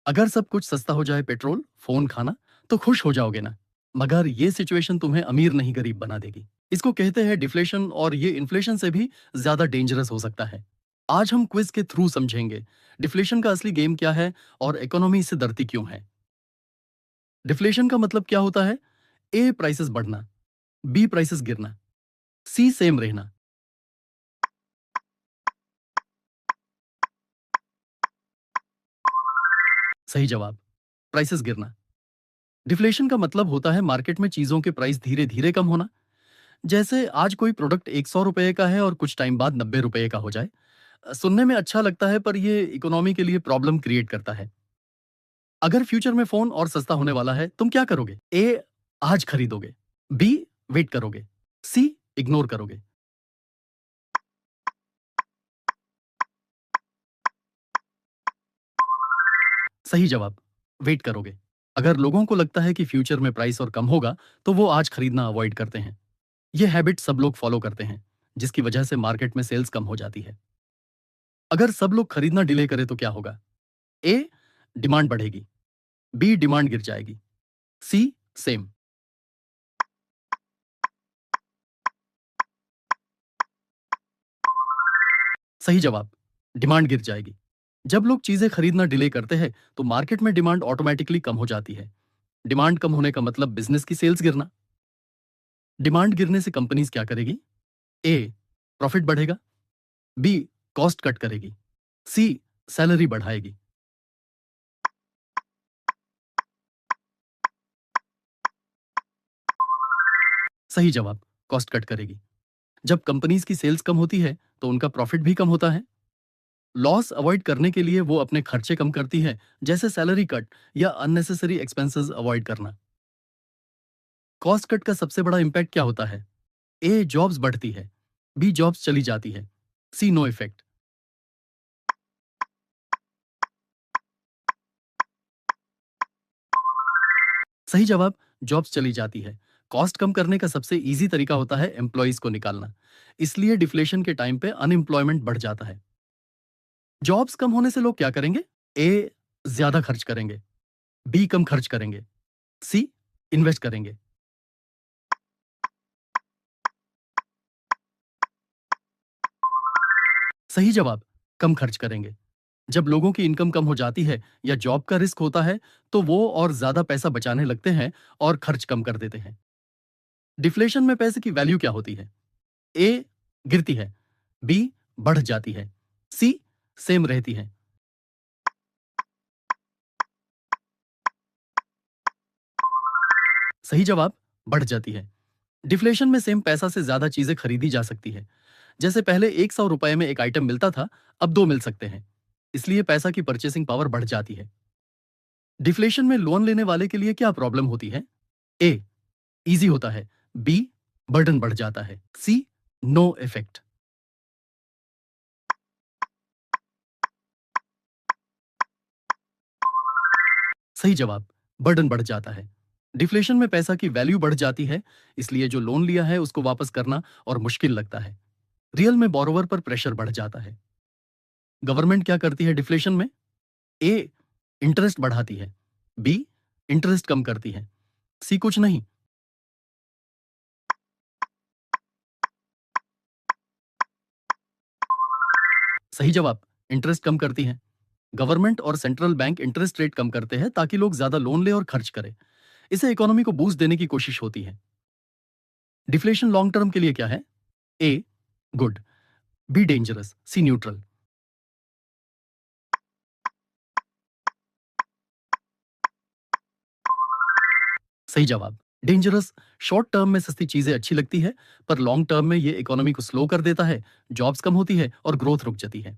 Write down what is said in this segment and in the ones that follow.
अगर सब कुछ सस्ता हो जाए, पेट्रोल, फोन, खाना, तो खुश हो जाओगे ना। मगर ये सिचुएशन तुम्हें अमीर नहीं गरीब बना देगी। इसको कहते हैं डिफ्लेशन, और ये इन्फ्लेशन से भी ज्यादा डेंजरस हो सकता है। आज हम क्विज के थ्रू समझेंगे डिफ्लेशन का असली गेम क्या है और इकोनॉमी इससे डरती क्यों है। डिफ्लेशन का मतलब क्या होता है? ए प्राइसेस बढ़ना, बी प्राइसेस गिरना, सी सेम रहना। सही जवाब, प्राइसेस गिरना। डिफ्लेशन का मतलब होता है मार्केट में चीजों के प्राइस धीरे धीरे कम होना। जैसे आज कोई प्रोडक्ट 100 रुपए का है और कुछ टाइम बाद 90 रुपए का हो जाए। सुनने में अच्छा लगता है, पर ये इकोनॉमी के लिए प्रॉब्लम क्रिएट करता है। अगर फ्यूचर में फोन और सस्ता होने वाला है, तुम क्या करोगे? ए, आज खरीदोगे, बी, वेट करोगे, सी, इग्नोर करोगे। सही जवाब, वेट करोगे। अगर लोगों को लगता है कि फ्यूचर में प्राइस और कम होगा, तो वो आज खरीदना अवॉइड करते हैं। ये हैबिट सब लोग फॉलो करते हैं, जिसकी वजह से मार्केट में सेल्स कम हो जाती है। अगर सब लोग खरीदना डिले करें तो क्या होगा? ए, डिमांड बढ़ेगी, बी, डिमांड गिर जाएगी, सी, सेम। सही जवाब, डिमांड गिर जाएगी। जब लोग चीजें खरीदना डिले करते हैं, तो मार्केट में डिमांड ऑटोमेटिकली कम हो जाती है। डिमांड कम होने का मतलब बिजनेस की सेल्स गिरना। डिमांड गिरने से कंपनीज क्या करेगी? ए, प्रॉफिट बढ़ेगा, बी, कॉस्ट कट करेगी, सी, सैलरी बढ़ाएगी। सही जवाब, कॉस्ट कट करेगी। जब कंपनीज की सेल्स कम होती है, तो उनका प्रॉफिट भी कम होता है। लॉस अवॉइड करने के लिए वो अपने खर्चे कम करती है, जैसे सैलरी कट या अननेसेसरी एक्सपेंसेस अवॉइड करना। कॉस्ट कट का सबसे बड़ा इंपैक्ट क्या होता है? ए, जॉब्स बढ़ती है, बी, जॉब्स चली जाती है, सी, नो इफेक्ट। सही जवाब, जॉब्स चली जाती है। कॉस्ट कम करने का सबसे इजी तरीका होता है एम्प्लॉयज को निकालना। इसलिए डिफ्लेशन के टाइम पे अनएम्प्लॉयमेंट बढ़ जाता है। जॉब्स कम होने से लोग क्या करेंगे? ए, ज्यादा खर्च करेंगे, बी, कम खर्च करेंगे, सी, इन्वेस्ट करेंगे। सही जवाब, कम खर्च करेंगे। जब लोगों की इनकम कम हो जाती है या जॉब का रिस्क होता है, तो वो और ज्यादा पैसा बचाने लगते हैं और खर्च कम कर देते हैं। डिफ्लेशन में पैसे की वैल्यू क्या होती है? ए, गिरती है, बी, बढ़ जाती है, सी, सेम रहती है। सही जवाब, बढ़ जाती है। डिफ्लेशन में सेम पैसा से ज्यादा चीजें खरीदी जा सकती है। जैसे पहले 100 रुपए में एक आइटम मिलता था, अब दो मिल सकते हैं। इसलिए पैसा की परचेसिंग पावर बढ़ जाती है। डिफ्लेशन में लोन लेने वाले के लिए क्या प्रॉब्लम होती है? ए, इजी होता है, बी, बर्डन बढ़ जाता है, सी, नो इफेक्ट। सही जवाब, बर्डन बढ़ जाता है। डिफ्लेशन में पैसा की वैल्यू बढ़ जाती है, इसलिए जो लोन लिया है उसको वापस करना और मुश्किल लगता है। रियल में बोरोवर पर प्रेशर बढ़ जाता है। गवर्नमेंट क्या करती है डिफ्लेशन में? ए, इंटरेस्ट बढ़ाती है, बी, इंटरेस्ट कम करती है, सी, कुछ नहीं। सही जवाब, इंटरेस्ट कम करती है। गवर्नमेंट और सेंट्रल बैंक इंटरेस्ट रेट कम करते हैं ताकि लोग ज्यादा लोन ले और खर्च करें। इसे इकोनॉमी को बूस्ट देने की कोशिश होती है। डिफ्लेशन लॉन्ग टर्म के लिए क्या है? ए, गुड, बी, डेंजरस, सी, न्यूट्रल। सही जवाब, डेंजरस। शॉर्ट टर्म में सस्ती चीजें अच्छी लगती है, पर लॉन्ग टर्म में ये इकोनॉमी को स्लो कर देता है, जॉब्स कम होती है और ग्रोथ रुक जाती है।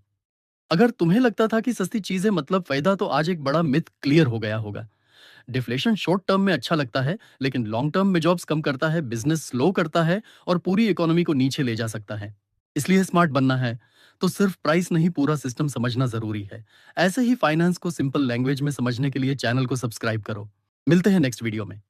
अगर तुम्हें लगता था कि सस्ती चीजें मतलब फायदा, तो आज एक बड़ा मिथ क्लियर हो गया होगा। डिफ्लेशन शॉर्ट टर्म में अच्छा लगता है, लेकिन लॉन्ग टर्म में जॉब्स कम करता है, बिजनेस स्लो करता है और पूरी इकोनॉमी को नीचे ले जा सकता है। इसलिए स्मार्ट बनना है तो सिर्फ प्राइस नहीं, पूरा सिस्टम समझना जरूरी है। ऐसे ही फाइनेंस को सिंपल लैंग्वेज में समझने के लिए चैनल को सब्सक्राइब करो। मिलते हैं नेक्स्ट वीडियो में।